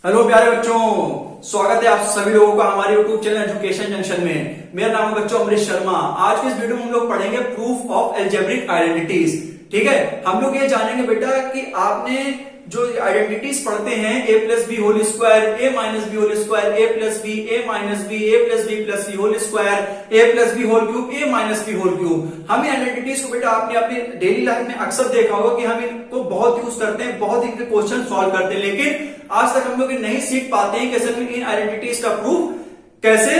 Hello प्यारे बच्चों, स्वागत है आप सभी लोगों का हमारे यूट्यूब चैनल एजुकेशन जंक्शन में। मेरा नाम है बच्चों अमरीश शर्मा। आज की इस वीडियो में हम लोग पढ़ेंगे प्रूफ ऑफ एल्जेब्रिक आइडेंटिटीज। ठीक है, हम लोग ये जानेंगे बेटा कि आपने जो आइडेंटिटीज पढ़ते हैं ए plus B whole square, A minus B whole square, A plus B, A minus B, A plus B whole square, A plus B whole cube, A minus B whole cube. हम इन identities को बेटा आपने अपनी daily life में अक्सर देखा होगा कि हम इनको बहुत यूज करते हैं, बहुत इनके क्वेश्चन सॉल्व करते हैं, लेकिन आज तक हम लोग नहीं सीख पाते हैं कि असल में इन आइडेंटिटीज का प्रूफ कैसे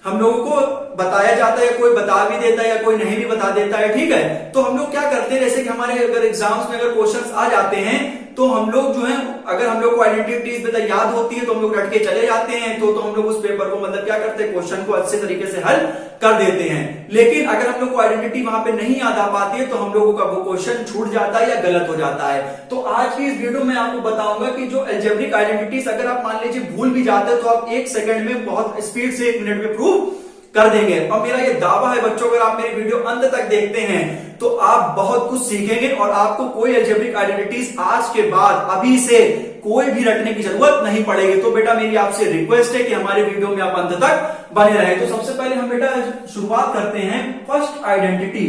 हम लोगों को बताया जाता है। कोई बता भी देता है या कोई नहीं भी बता देता है। ठीक है, तो हम लोग क्या करते हैं, जैसे कि हमारे अगर एग्जाम्स में अगर क्वेश्चंस आ जाते हैं तो हम लोग जो है, अगर हम लोग को आइडेंटिटीज बेटा याद होती है तो हम लोग रट के चले जाते हैं, तो हम लोग उस पेपर को मतलब क्या करते हैं, क्वेश्चन को अच्छे तरीके से हल कर देते हैं। लेकिन अगर हम लोग को आइडेंटिटी वहां पे नहीं याद आ पाती है तो हम लोगों का वो क्वेश्चन छूट जाता है या गलत हो जाता है। तो आज की इस वीडियो में आपको बताऊंगा कि जो एल्जेब्रिक आइडेंटिटीज अगर आप मान लीजिए भूल भी जाते हैं तो आप 1 सेकंड में बहुत स्पीड से 1 मिनट में प्रूव कर देंगे। और मेरा ये दावा है बच्चों, अगर आप मेरी वीडियो अंत तक देखते हैं तो आप बहुत कुछ सीखेंगे और आपको कोई एल्जेब्रिक आइडेंटिटीज आज के बाद अभी से कोई भी रटने की जरूरत नहीं पड़ेगी। तो बेटा मेरी आपसे रिक्वेस्ट है कि हमारे वीडियो में आप अंत तक बने रहे। तो सबसे पहले हम बेटा शुरुआत करते हैं first identity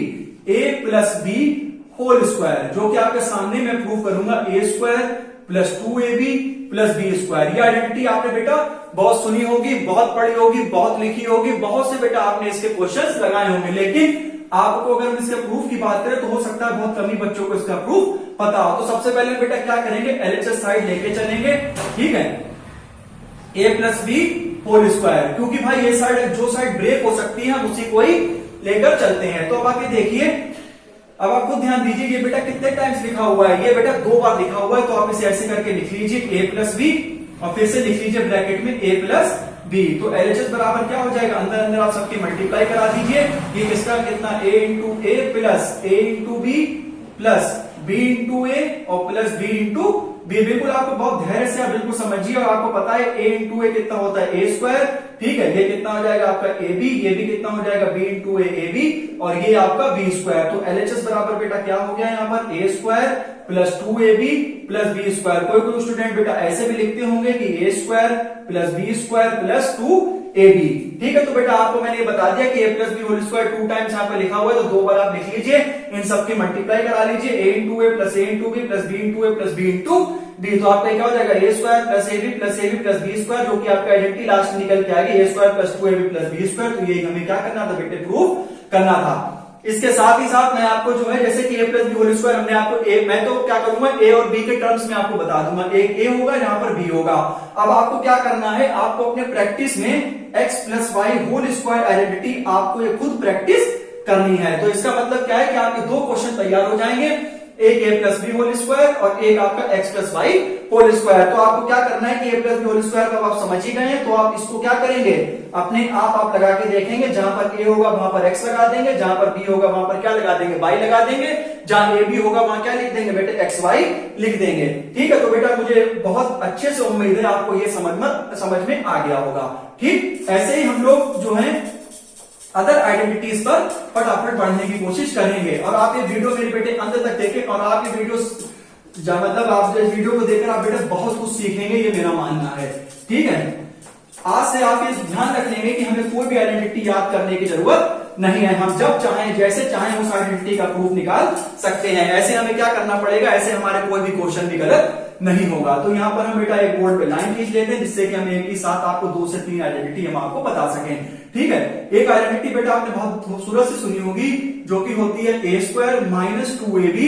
A plus B whole square, जो कि आपके सामने मैं प्रूव करूंगा। A square plus 2ab plus B square. ये आइडेंटिटी आपने बेटा बहुत सुनी होगी, बहुत पढ़ी होगी, बहुत लिखी होगी, बहुत से बेटा आपने इसके क्वेश्चंस लगाए होंगे, लेकिन आपको अगर हम इसके प्रूफ की बात करें तो हो सकता है बहुत कम ही बच्चों को इसका प्रूफ पता हो। तो सबसे पहले बेटा क्या करेंगे, एलएचएस साइड लेके चलेंगे। ठीक है, A plus B whole square, क्योंकि भाई ये साइड जो साइड ब्रेक हो सकती है हम उसी को ही लेकर चलते हैं। तो अब आप ये देखिए, अब आप खुद ध्यान दीजिए, ये बेटा कितने टाइम्स लिखा हुआ है, ये बेटा 2 बार लिखा हुआ है। तो आप इसे ऐसे करके लिख लीजिए ए प्लस बी और फिर से लिख लीजिए ब्रैकेट में ए प्लस बी। तो एलएचएस बराबर क्या हो जाएगा, अंदर अंदर आप सबके मल्टीप्लाई करा दीजिए। ये किसका कितना, A into A plus A into B plus B into A और प्लस बी इंटू बी। बिल्कुल आपको बहुत धैर्य से आप बिल्कुल समझिए और आपको पता है ए इंटू ए कितना होता है ए स्क्वायर। ठीक है, ये कितना हो जाएगा आपका ए बी, ये भी कितना हो जाएगा बी इंटू ए बी और ये आपका बी स्क्वायर। तो एलएचएस बराबर बेटा क्या हो गया यहाँ पर, A square plus 2ab plus B square. कोई स्टूडेंट बेटा ऐसे भी लिखते होंगे कि A square plus B square plus 2ab। ठीक है, तो बेटा आपको मैंने ये बता दिया कि ए plus B whole square 2 times यहाँ पे लिखा हुआ है, तो 2 बार आप लिख लीजिए, इन सबकी मल्टीप्लाई करा लीजिए, A into A plus A into B plus B into A plus B into B. तो आपका क्या हो जाएगा, A square plus A B plus B square, जो कि आपका आइडेंटिटी लास्ट में निकल के आएगी A square plus 2ab plus B square. तो ये हमें क्या करना था बेटे, प्रूफ करना था। इसके साथ ही साथ मैं आपको जो है, जैसे कि ए प्लस बी होल स्क्वायर हमने आपको ए, मैं तो क्या करूंगा ए और बी के टर्म्स में आपको बता दूंगा, एक ए होगा जहां पर बी होगा। अब आपको क्या करना है, आपको अपने प्रैक्टिस में x plus y whole square identity आपको ये खुद प्रैक्टिस करनी है। तो इसका मतलब क्या है कि आपके 2 क्वेश्चन तैयार हो जाएंगे, एक a plus B whole square और एक आपका x plus y whole square. तो आपको क्या करना है कि ए प्लस बी होल स्क्वायर को आप समझ ही गए हैं, तो आप इसको क्या करेंगे, अपने आप लगा के देखेंगे। जहां पर ए होगा वहां पर एक्स लगा देंगे, जहां पर बी होगा वहां पर क्या लगा देंगे, वाई लगा देंगे, जहां ए बी होगा वहां क्या लिख देंगे बेटे, एक्स वाई लिख देंगे। ठीक है, तो बेटा मुझे बहुत अच्छे से उम्मीद है आपको ये समझ में आ गया होगा। ठीक, ऐसे ही हम लोग जो है अदर आइडेंटिटीज पर फटाफट बढ़ने की कोशिश करेंगे। और आप ये वीडियो मेरे बेटे अंत तक देखें और आप ये वीडियो मतलब आप इस वीडियो को देखकर आप बेटे बहुत कुछ सीखेंगे, ये मेरा मानना है। ठीक है, आज से आप ये ध्यान रख लेंगे कि हमें कोई भी आइडेंटिटी याद करने की जरूरत नहीं है, हम जब चाहें जैसे चाहें उस आइडेंटिटी का प्रूफ निकाल सकते हैं। ऐसे हमें क्या करना पड़ेगा, ऐसे हमारे कोई भी क्वेश्चन भी गलत नहीं होगा। तो यहां पर हम बेटा एक बोर्ड पे लाइन खींच लेते हैं, जिससे कि हम एक ही साथ आपको 2 से 3 आइडेंटिटी हम आपको बता सकें। ठीक है, एक आइडेंटिटी बेटा आपने बहुत खूबसूरत से सुनी होगी, जो कि होती है A square minus 2ab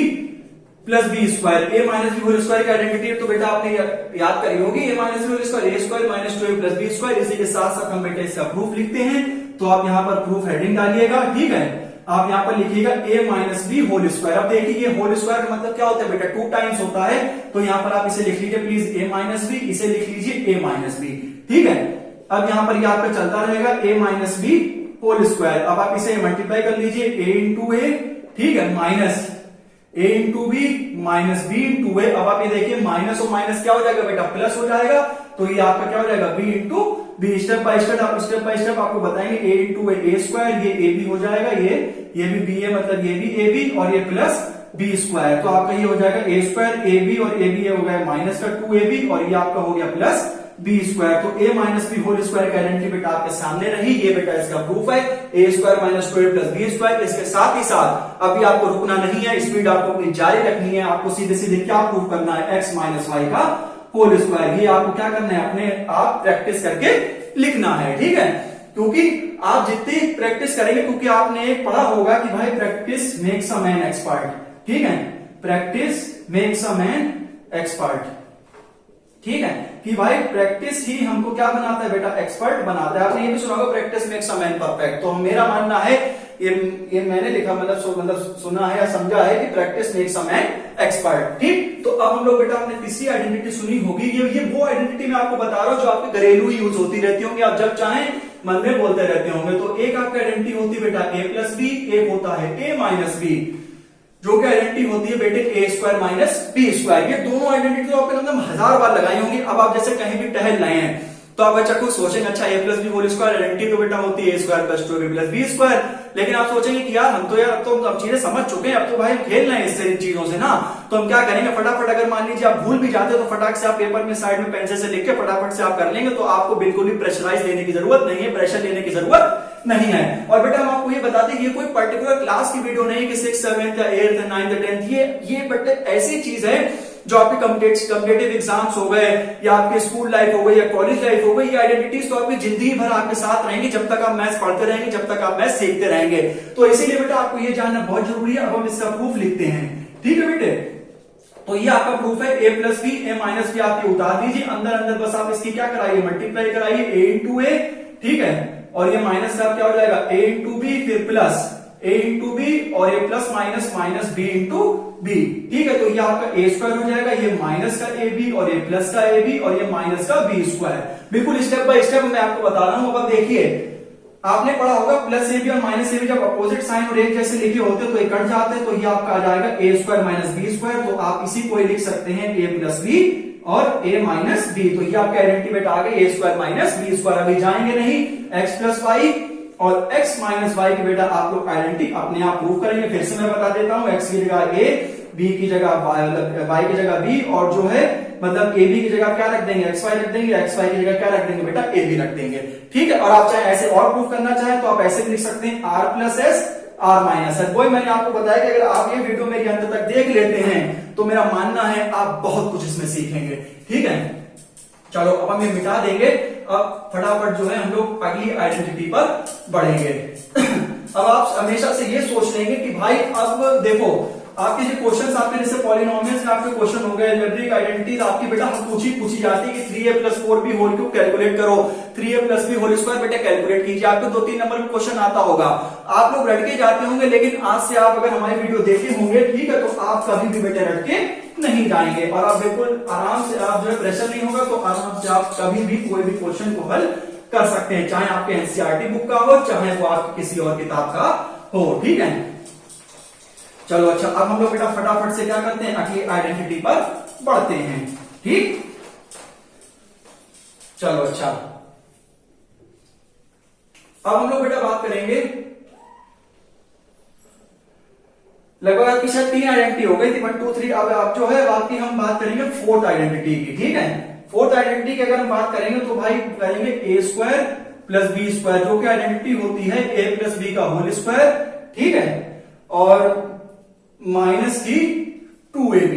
plus B square. A minus B whole square की आइडेंटिटी तो बेटा आपने याद करी होगी, A minus B whole square, A square minus 2ab plus B square. इसी के साथ साथ हम बेटा इसका प्रूफ लिखते हैं, तो आप यहाँ पर प्रूफ हेडिंग डालिएगा। ठीक है, आप यहाँ पर लिखिएगा ए माइनस बी होल स्क्वायर। अब देखिए ये होल स्क्वायर का मतलब क्या होता है बेटा, 2 टाइम्स होता है, तो यहाँ पर आप इसे लिख लीजिए प्लीज ए माइनस बी, इसे लिख लीजिए ए माइनस बी। ठीक है, अब यहाँ पर ये आपका चलता रहेगा ए माइनस बी होल स्क्वायर। अब आप इसे मल्टीप्लाई कर लीजिए, ए इंटू ए, ठीक है, minus A into B minus B into A. अब आप ये देखिए माइनस और माइनस क्या हो जाएगा बेटा, प्लस हो जाएगा। तो ये आपका क्या हो जाएगा, b into b. Step by step आपको बताएंगे, ए इंटू ए स्क्वायर, ये ए बी हो जाएगा, ये भी बी है, मतलब ये भी ए बी और ये प्लस बी स्क्वायर। तो आपका ये हो जाएगा ए स्क्वायर ए बी, और ए बी हो गया माइनस का 2ab, और ये आपका हो गया प्लस बी स्क्वायर। तो A minus B whole square का आइडेंटिटी बेटा आपके सामने रही, ये बेटा इसका प्रूफ है, A square minus 2a plus B square. इसके साथ ही साथ अभी आपको रुकना नहीं है, स्पीड आपको अपनी जारी रखनी है। आपको सीधे सीधे क्या प्रूफ करना है, एक्स माइनस वाई का होल स्क्वायर। ये आपको क्या करना है, अपने आप प्रैक्टिस करके लिखना है, ठीक है। क्योंकि आप जितनी प्रैक्टिस करेंगे, क्योंकि आपने एक पढ़ा होगा कि भाई practice makes a man expert, ठीक है, practice makes a man expert, ठीक है, कि भाई प्रैक्टिस ही हमको क्या बनाता है बेटा, एक्सपर्ट बनाता है। आपने ये भी सुना होगा practice makes a man perfect. तो मेरा मानना है, ये मैंने लिखा मतलब सुना है या समझा है कि practice makes a man expert, ठीक। तो अब हम लोग बेटा आपने तीसरी आइडेंटिटी सुनी होगी, ये वो आइडेंटिटी मैं आपको बता रहा हूं जो आपके घरेलू यूज होती रहती होंगी, आप जब चाहें मन में बोलते रहते होंगे। तो एक आपकी आइडेंटिटी होती है बेटा ए प्लस बी, एक होता है ए माइनस बी, जो कि आइडेंटिटी होती है बेटे ए स्क्वायर माइनस बी स्क्वायर। ये दोनों आइडेंटिटी तो आपने मतलब 1000 बार लगाई होंगी। अब आप जैसे कहीं भी टहल रहे हैं तो आप बच्चा को सोचेंगे, अच्छा A plus B whole square identity तो बेटा होती है A square plus 2ab plus B square. लेकिन आप सोचेंगे कि यार हम तो यार अब चीजें समझ चुके हैं, अब तो भाई हम खेल रहे हैं इससे, इन चीजों से ना। तो हम क्या करेंगे, फटाफट अगर मान लीजिए आप भूल भी जाते हो तो फटाक से आप पेपर में साइड में पेंसिल से लिख के फटाफट से आप कर लेंगे। तो आपको बिल्कुल भी प्रेशराइज लेने की जरूरत नहीं है, प्रेशर लेने की जरूरत नहीं है। और बेटा हम आपको ये बताते हैं, ये कोई पर्टिकुलर क्लास की वीडियो नहीं कि 6th 7th या 8th 9th 10th, ये बेटा ऐसी चीज है जो आपके कॉम्पिटेटिव एग्जाम्स हो गए, या आपके स्कूल लाइफ हो गई, या कॉलेज लाइफ हो गई, ये आइडेंटिटीज तो आपकी जिंदगी भर आपके साथ रहेंगी, जब तक आप मैथ्स पढ़ते रहेंगे, जब तक आप मैथ्स सीखते रहेंगे। तो इसीलिए बेटा आपको ये जानना बहुत जरूरी है। अब हम इसका प्रूफ लिखते हैं, ठीक है बेटे। तो ये आपका प्रूफ है, A plus B A minus B आप ये उतार दीजिए, अंदर अंदर बस आप इसकी क्या कराइए, मल्टीप्लाई कराइए, ए इंटू ए, ठीक है, और ये माइनस का क्या हो जाएगा, ए इंटू बी, फिर प्लस ए इंटू बी, और ये plus minus minus B into b, ठीक है। तो ये आपका ए स्क्वायर हो जाएगा, ये माइनस का ए बी, और ये प्लस का ए बी, और ये माइनस का बी स्क्वायर। बिल्कुल स्टेप बाय स्टेप मैं आपको बता रहा हूं। अब देखिए, आपने पढ़ा होगा प्लस ए बी और माइनस ए बी जब अपोजिट साइन और एक जैसे लिखे होते हैं तो ये कट जाते हैं, तो ये आपका आ जाएगा A square minus B square. तो आप इसी को लिख सकते हैं ए प्लस बी और ए माइनस बी। तो ये आपका आइडेंटिटी आ गई, ए स्क्वायर माइनस बी स्क्वायर। अभी जाएंगे नहीं, एक्स प्लस वाई और एक्स माइनस वाई की बेटा आप लोग आइडेंटिटी अपने आप प्रूव करेंगे। फिर से मैं बता देता हूं, एक्स की जगह ए, बी की जगह वाई की जगह बी, और जो है मतलब ए बी की जगह क्या रख देंगे, एक्स वाई रख देंगे, एक्स वाई की जगह क्या रख देंगे बेटा, ए बी रख देंगे, ठीक है। और आप चाहे ऐसे और प्रूव करना चाहें तो आप ऐसे भी लिख सकते हैं, R plus S R minus S. वही मैंने आपको बताया कि अगर आप ये वीडियो मेरी अंत तक देख लेते हैं तो मेरा मानना है आप बहुत कुछ इसमें सीखेंगे, ठीक है। चलो अब हम ये मिटा देंगे, अब फटाफट जो है हम लोग अगली आइडेंटिटी पर बढ़ेंगे। अब आप हमेशा से ये सोच लेंगे कि भाई अब देखो आपके जो क्वेश्चंस आपके जैसे पॉलिनोमियल्स के आपके क्वेश्चन हो गए, अलजेब्रिक आइडेंटिटीज आपकी बेटा पूछी जाती है कि 3a plus 4b whole cube calculate करो, 3a plus B whole square बेटा कैलकुलेट कीजिए। आपको 2-3 नंबर में क्वेश्चन आता होगा, आप लोग रट के जाते होंगे, लेकिन आज से आप अगर हमारी वीडियो देखे होंगे, ठीक है, तो आप कभी भी बेटे रट के नहीं जाएंगे और आप बिल्कुल आराम से, आप जो है प्रेशर नहीं होगा, तो आराम से आप कभी भी कोई भी क्वेश्चन को हल कर सकते हैं, चाहे आपके एनसीईआरटी बुक का हो, चाहे वो आपकी किसी और किताब का हो, ठीक है। चलो अच्छा, अब हम लोग बेटा फटाफट से क्या करते हैं, अगली आइडेंटिटी पर बढ़ते हैं, ठीक। चलो अच्छा, अब हम लोग बेटा बात करेंगे, लगभग आपकी शायद 3 आइडेंटिटी हो गई थी, 1 2 3। अब आप जो है आपकी हम बात करेंगे 4th आइडेंटिटी की, ठीक है। 4th आइडेंटिटी की अगर हम बात करेंगे तो भाई करेंगे ए स्क्वायर प्लस बी स्क्वायर, जो कि आइडेंटिटी होती है ए प्लस बी का होल स्क्वायर, ठीक है, और माइनस की 2ab,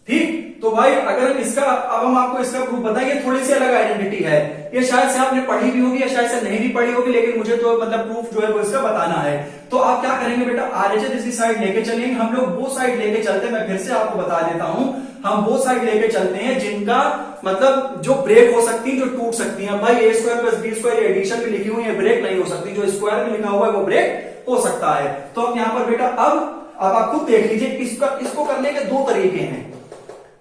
ठीक। तो भाई अगर इसका, अब हम आपको इसका प्रूफ बताएंगे, थोड़ी सी अलग आइडेंटिटी है, ये शायद से आपने पढ़ी भी होगी या शायद से नहीं भी पढ़ी होगी, लेकिन मुझे तो मतलब प्रूफ जो है वो इसका बताना है। तो आप क्या करेंगे बेटा, आरएचएस इसकी साइड लेके चलेंगे, हम लोग वो साइड लेके चलते हैं। मैं फिर से आपको बता देता हूं, हम वो साइड लेके चलते हैं जिनका मतलब जो ब्रेक हो सकती है, जो टूट सकती है। भाई A square plus B square addition में लिखी हुई है, ब्रेक नहीं हो सकती, जो स्क्वायर में लिखा हुआ है वो ब्रेक हो सकता है। तो हम यहां पर बेटा अब आप खुद देख लीजिए, इसको करने के 2 तरीके हैं,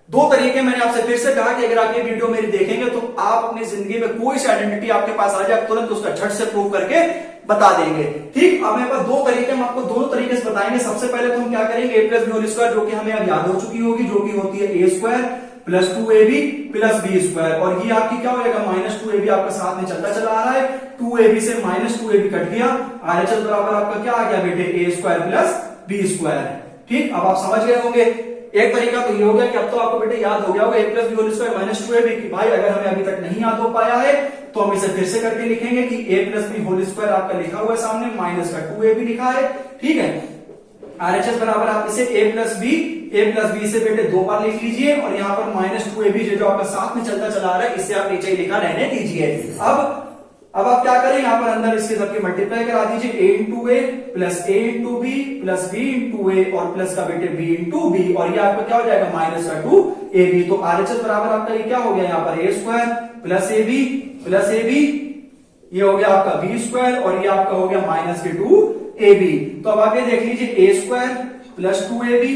2 तरीके। मैंने आपसे फिर से कहा कि अगर आप ये वीडियो मेरी देखेंगे तो आप अपनी जिंदगी में कोई सी आइडेंटिटी आपके पास आ जाए, आप तुरंत उसका झट से प्रूव करके बता देंगे, ठीक। अब मेरे पास 2 तरीके, हम आपको दोनों तरीके से बताएंगे। सबसे पहले तो हम क्या करेंगे, ए प्लस बी होल स्क्वायर, जो कि हमें अब याद हो चुकी होगी, जो कि होती है A square plus 2ab plus B square, और ये आपकी क्या हो जाएगा, माइनस 2ab आपका साथ में चलता चला आ रहा है, 2ab से माइनस 2ab कट गया, आरएचएस बराबर आपका क्या आ गया बेटे, ए स्क्वायर प्लस बी स्क्वायर, ठीक, अब आप समझ गए होंगे। एक तरीका तो ये हो गया कि अब तो आपको बेटे याद हो गया होगा a plus B whole square minus 2ab कि भाई अगर हमें अभी तक नहीं याद हो पाया है तो हम इसे फिर से करके लिखेंगे कि a plus B whole square आपका लिखा हुआ है सामने, माइनस का 2ab लिखा है। ठीक है, RHS बराबर आप इसे a प्लस बी से बेटे 2 बार लिख लीजिए और यहाँ पर माइनस 2ab जो आपका साथ में चलता चला रहा है इसे आप नीचे लिखा रहने दीजिए। अब आप क्या करें, यहाँ पर अंदर इसके सबके मल्टीप्लाई करा दीजिए, a into A plus a into B plus b into A और प्लस का बेटे b इंटू बी और ये आपका क्या हो जाएगा माइनस का 2ab। तो RHS बराबर आपका ये क्या हो गया, यहाँ पर a स्क्वायर प्लस ab ये हो गया आपका b स्क्वायर और ये आपका हो गया माइनस के 2ab। तो अब आगे देख लीजिए a square plus 2ab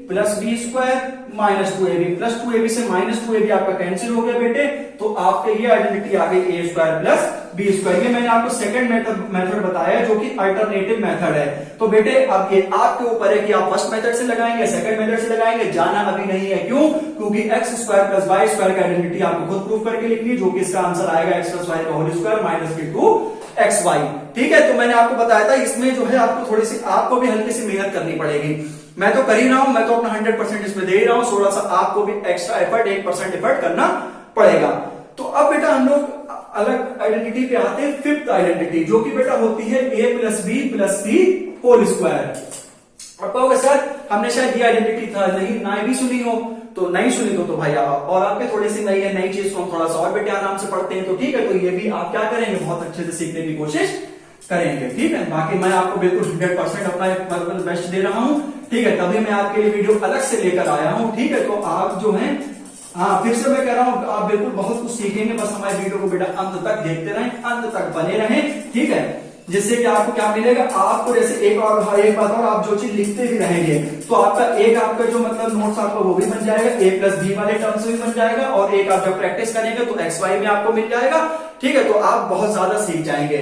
plus B square minus 2ab plus 2ab से माइनस 2ab आपका कैंसिल हो गया बेटे। तो आपके ये आइडेंटिटी आ गई a square plus B square. ये मैंने आपको सेकंड मेथड बताया जो कि अल्टरनेटिव मेथड है। तो बेटे अब ये आपके ऊपर है कि आप फर्स्ट मेथड से लगाएंगे सेकंड मेथड से लगाएंगे, जाना अभी नहीं है। क्यों? क्योंकि X square plus Y square की आइडेंटिटी आपको खुद प्रूव करके लिखनी है, जो कि इसका आंसर आएगा एक्स प्लस वाई का होल स्क्वायर माइनस के 2xy। ठीक है, तो मैंने आपको बताया था इसमें जो है आपको थोड़ी सी आपको भी हल्की सी मेहनत करनी पड़ेगी। मैं तो कर ही रहा हूं, मैं तो अपना 100% इसमें दे ही रहा हूं, थोड़ा सा आपको भी एक्स्ट्रा एफर्ट 1% एफर्ट करना पड़ेगा। तो अब बेटा हम लोग अलग आइडेंटिटी पे आते हैं, फिफ्थ आइडेंटिटी जो कि बेटा होती है a plus B plus C whole square. अब कहोगे सर हमने शायद ये आइडेंटिटी था नहीं ना भी सुनी हो, तो नहीं सुनी तो भाई आप और आपके थोड़ी सी नई है, नई चीज को हम थोड़ा सा और बेटे आराम से पढ़ते हैं। तो ठीक है, तो ये भी आप क्या करेंगे, बहुत अच्छे से सीखने की कोशिश करेंगे। ठीक है, बाकी मैं आपको बिल्कुल 100% अपना बेस्ट दे रहा हूं। ठीक है, तभी मैं आपके लिए वीडियो अलग से लेकर आया हूं। ठीक है, तो आप जो है फिर से मैं कह रहा हूं आप बिल्कुल बहुत कुछ सीखेंगे, बस हमारे वीडियो को बेटा अंत तक देखते रहें, अंत तक बने रहें। ठीक है, जिससे कि आपको क्या मिलेगा, आपको जैसे एक बात और आप जो चीज लिखते भी रहेंगे तो आपका जो मतलब नोट्स आपका वो भी बन जाएगा, a प्लस बी वाले टर्म्स भी बन जाएगा और एक आप जब प्रैक्टिस करेंगे तो एक्स वाई में आपको मिल जाएगा। ठीक है, तो आप बहुत ज्यादा सीख जाएंगे।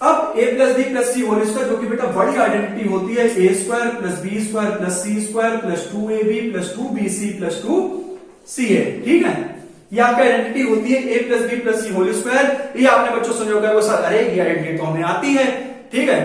अब a plus B plus C whole square जो कि बेटा बड़ी आइडेंटिटी होती है, a square plus B square plus C square plus 2ab plus 2bc plus 2ca। ठीक है, ये आपका आइडेंटिटी होती है a plus B plus C whole square. ये आपने बच्चों सुने होगा, वो सर अरे ये आइडेंटिटी तो हमें आती है। ठीक है,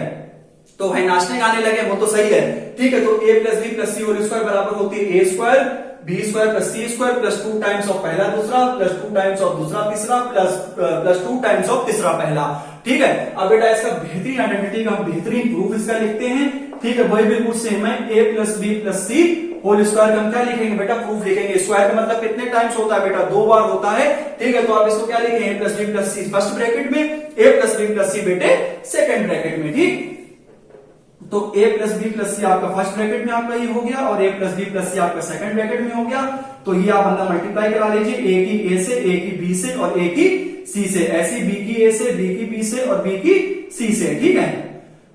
तो भाई नाचने गाने लगे, वो तो सही है। ठीक है, तो a plus B plus C whole square बराबर होती है a square B square plus C square plus 2 times of पहला दूसरा प्लस 2 टाइम्स ऑफ दूसरा तीसरा प्लस 2 टाइम्स ऑफ तीसरा पहला। ठीक है, अब बेटा इसका बेहतरीन आइडेंटिटी का हम बेहतरीन प्रूफ इसका लिखते हैं। ठीक है, वही बिल्कुल सेम है, a plus B plus C whole square का हम क्या लिखेंगे बेटा, प्रूफ लिखेंगे। स्क्वायर का मतलब कितने टाइम्स होता है बेटा, 2 बार होता है। ठीक है, तो आप इसको क्या लिखेंगे, a plus B plus C first bracket में, a plus B plus C बेटे सेकंड ब्रैकेट में। ठीक, तो a plus B plus C आपका फर्स्ट ब्रैकेट में आपका ये हो गया और a plus B plus C आपका सेकंड ब्रैकेट में हो गया। तो ये आप अंदर मल्टीप्लाई करा लीजिए, a की a से, a की b से और a की c से, ऐसी b की a से, b की b से और b की c से। ठीक है,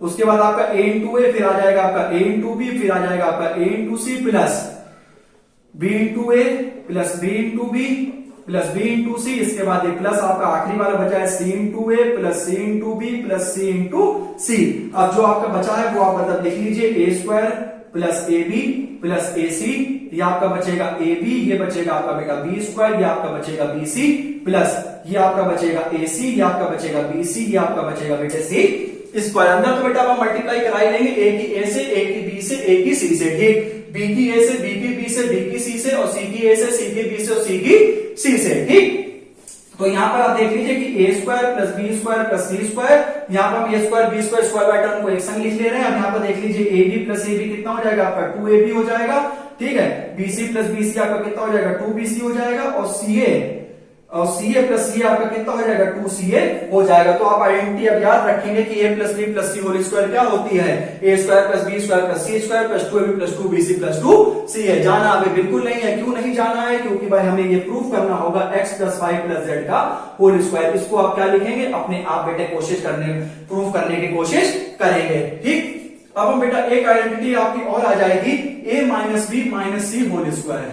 उसके बाद आपका a इंटू ए, फिर आ जाएगा आपका a इंटू बी, फिर आ जाएगा आपका a into C plus b into A plus b into B plus b into C. इसके बाद एक प्लस आपका आखिरी वाला बचा है c into A plus c into B plus c into C. अब जो आपका बचा है वो आप मतलब लिख लीजिए, a square plus A B plus A C, ये आपका बचेगा ए बी, ये बचेगा आपका बेटा बी स्क्वायर, ये आपका बचेगा बी सी प्लस ये आपका बचेगा ए सी, ये आपका बचेगा बी सी, ये आपका बचेगा बेटे सी स्क्वायर। अंदर तो बेटा आप मल्टीप्लाई कराई लेंगे, ए की ए से, ए की बी से, ए की सी से। ठीक, बी की ए से, बी की बी से, बी की सी से और सी की ए से, सी की बी से और सी की सी से। ठीक, तो यहां पर आप देख लीजिए कि a square plus B square plus C square, यहां पर हम a square B square square by term को एक संग लिख ले रहे हैं। अब यहां पर देख लीजिए A B plus A B कितना हो जाएगा आपका 2ab हो जाएगा। ठीक है, bc प्लस bc आपका कितना हो जाएगा 2bc हो जाएगा और ca प्लस ca आपका कितना हो जाएगा 2ca हो जाएगा। तो आप आइडेंटिटी अब याद रखेंगे कि a plus B plus C whole square क्या होती है, a square plus B square plus C square plus 2ab plus 2bc plus 2c है। जाना अभी बिल्कुल नहीं है। क्यों नहीं जाना है, क्योंकि भाई हमें ये प्रूफ करना होगा x plus Y plus Z का होल स्क्वायर। इसको आप क्या लिखेंगे, अपने आप बेटे प्रूफ करने की कोशिश करेंगे। ठीक, अब हम बेटा एक आइडेंटिटी आपकी और आ जाएगी, a minus B minus C whole square.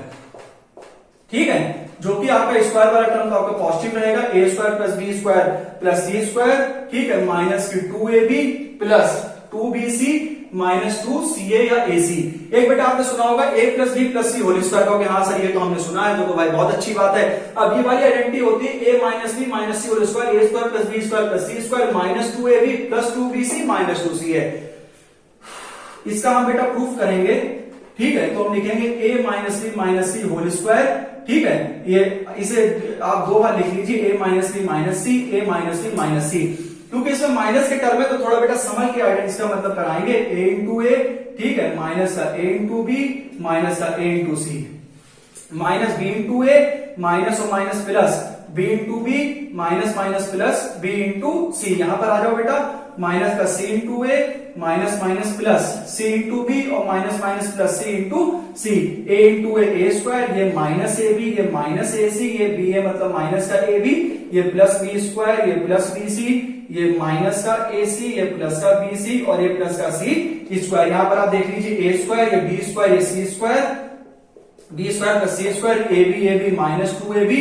ठीक है, जो कि आपका स्क्वायर वाला टर्म तो आपका पॉजिटिव रहेगा, a square plus B square plus C square. ठीक है, माइनस की 2ab plus 2bc minus 2ca या ac। एक बेटा आपने सुना होगा a plus B plus C whole square का, हाँ सर ये तो हमने सुना है, तो भाई बहुत अच्छी बात है। अब ये वाली आइडेंटिटी होती है a minus B minus C whole square, a square plus B square plus C square minus 2ab plus 2bc minus 2ca। इसका हम बेटा प्रूफ करेंगे। ठीक है, तो हम लिखेंगे a minus C whole square. ठीक है, ये इसे आप दो बार लिख लीजिए, a minus C minus C, a minus C. क्योंकि इसमें माइनस के टर्म है तो थोड़ा बेटा समझ के आइडेंटिटी का मतलब कराएंगे, a इंटू ए, ठीक है, माइनस का a इंटू बी, माइनस का a into C, minus b into A, minus और minus plus b into B, minus minus plus b into C. यहां पर आ जाओ बेटा, माइनस का c into A, minus minus plus c into B और minus minus plus c into C. a into A square, ये minus A B, ये minus A C, ये बी ए मतलब माइनस का ए बी, ये plus B square, ये plus B C, ये minus का ए सी, ये प्लस का बी सी और ये प्लस का सी स्क्वायर। यहां पर आप देख लीजिए a स्क्वायर, ये बी स्क्वायर, ये C square, B square plus C square, A B minus 2ab,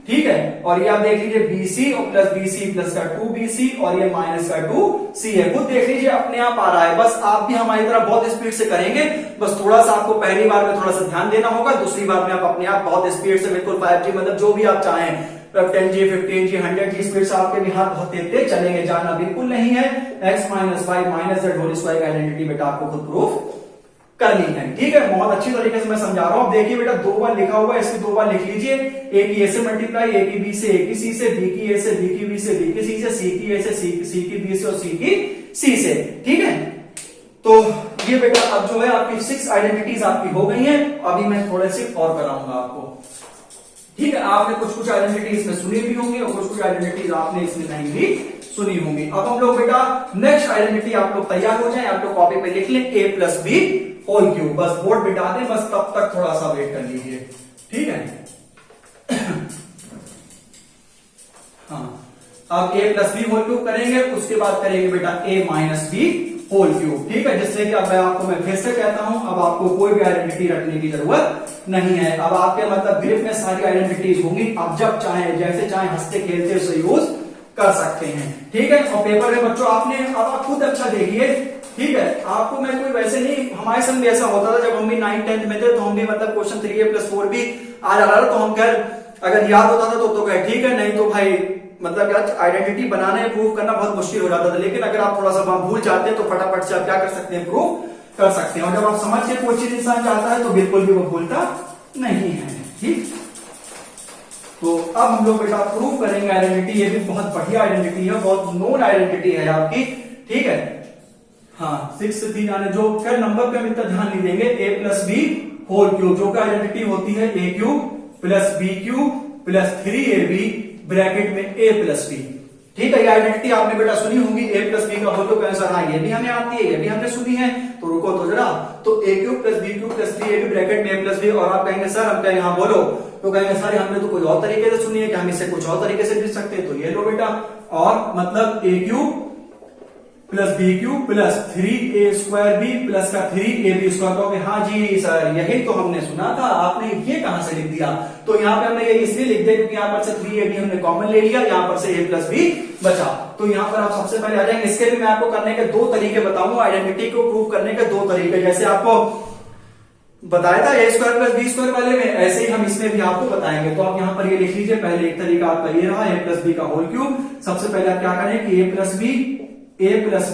ठीक है, और ये आप देख लीजिए बीसी और प्लस बीसी प्लस का 2bc और ये माइनस का 2c है। खुद देख लीजिए अपने आप आ रहा है, बस आप भी हमारी तरह बहुत स्पीड से करेंगे, बस थोड़ा सा आपको पहली बार में थोड़ा सा ध्यान देना होगा, दूसरी बार में आप अपने आप बहुत स्पीड से बिल्कुल 5G मतलब जो भी आप चाहें 10G 15G 100G स्पीड से आपके भी हाथ बहुत तेज चलेंगे, जाना बिल्कुल नहीं है। x minus Y minus Z whole square का आइडेंटिटी बेटा आपको खुद प्रूफ करनी है। ठीक है, बहुत अच्छी तरीके से मैं समझा रहा हूं। अब देखिए बेटा दो बार लिखा हुआ है, इसकी दो बार लिख लीजिए, ए की ए से मल्टीप्लाई, ए की बी से, ए की सी से, बी की ए से, बी की बी से, बी की सी से, सी की ए से, सी की बी से और सी की सी से। ठीक है, तो ये बेटा अब जो है आपकी 6 आइडेंटिटीज आपकी हो गई हैं। अभी मैं थोड़े से और कराऊंगा आपको। ठीक है, आपने कुछ आइडेंटिटीज में सुनी भी होंगी और कुछ आइडेंटिटीज आपने इसमें नहीं भी सुनी होंगी। अब हम लोग बेटा नेक्स्ट आइडेंटिटी आप लोग तैयार हो जाए, आप लोग कॉपी पे लिख लें a plus B whole cube, बस बोर्ड मिटा दें, बस तब तक थोड़ा सा वेट कर लीजिए। ठीक है हाँ, अब a plus B whole cube करेंगे, उसके बाद करेंगे बेटा a minus B whole cube. ठीक है, जिससे कि अब मैं फिर से कहता हूं, अब आपको कोई भी आइडेंटिटी रखने की जरूरत नहीं है। अब आपके मतलब ग्रिप में सारी आइडेंटिटीज होंगी, आप जब चाहे जैसे चाहे हंसते खेलते उसे यूज कर सकते हैं। ठीक है, और पेपर में बच्चों आपने अब आप खुद अच्छा देखिए। ठीक है, आपको मैं कोई वैसे नहीं, हमारे संग भी ऐसा होता था जब हम भी 9th 10th में थे, तो हम भी मतलब क्वेश्चन 3a प्लस 4 भी आ जा रहा था, तो हम खैर अगर याद होता था तो कहे ठीक है, नहीं तो भाई मतलब क्या आइडेंटिटी बनाने प्रूव करना बहुत मुश्किल हो जाता था। लेकिन अगर आप थोड़ा सा भूल जाते हैं तो फटाफट से आप क्या कर सकते हैं, प्रूव कर सकते हैं। और जब आप समझ के कोई चीज इंसान चाहता है तो बिल्कुल भी वो भूलता नहीं है। ठीक, तो अब हम लोग बेटा प्रूव करेंगे आइडेंटिटी। ये भी बहुत बढ़िया आइडेंटिटी है, बहुत नोन आइडेंटिटी है आपकी। ठीक है, हाँ 6 से 3 आने जो खैर नंबर पे हम इतना ध्यान नहीं देंगे। a plus B whole cube जो का आइडेंटिटी होती है a cube plus B cube plus 3ab bracket में a प्लस बी। ठीक है, ये आइडेंटिटी आपने बेटा सुनी होगी, a प्लस बी का होल क्यूब आंसर। हाँ, ये भी हमें आती है, ये भी हमने सुनी है, तो रुको तो जरा। तो a cube plus B cube plus 3ab bracket में a प्लस बी। और आप कहेंगे सर हम कहेंगे हाँ बोलो, तो कहेंगे सर हमने तो कोई और तरीके से सुनी है कि हम इसे कुछ और तरीके से लिख सकते हैं। तो ये लो बेटा, और मतलब a cube plus B cube plus 3a square B plus का 3ab स्क्वायर। कहोगे हाँ जी सर यही तो हमने सुना था, आपने ये कहां से लिख दिया? तो यहाँ पे हमने ये इसलिए लिख दिया क्योंकि यहाँ पर से 3ab हमने कॉमन ले लिया, यहाँ पर से a प्लस बी बचा। तो यहाँ पर आप सबसे पहले आ जाएंगे। इसके भी मैं आपको करने के दो तरीके बताऊंगा, आइडेंटिटी को प्रूव करने के दो तरीके, जैसे आपको बताया था a square plus B square वाले में, ऐसे ही हम इसमें भी आपको बताएंगे। तो आप यहाँ पर ये लिख लीजिए। पहले एक तरीका आपका ये रहा a प्लस बी का होल क्यूब। सबसे पहले आप क्या करें कि a प्लस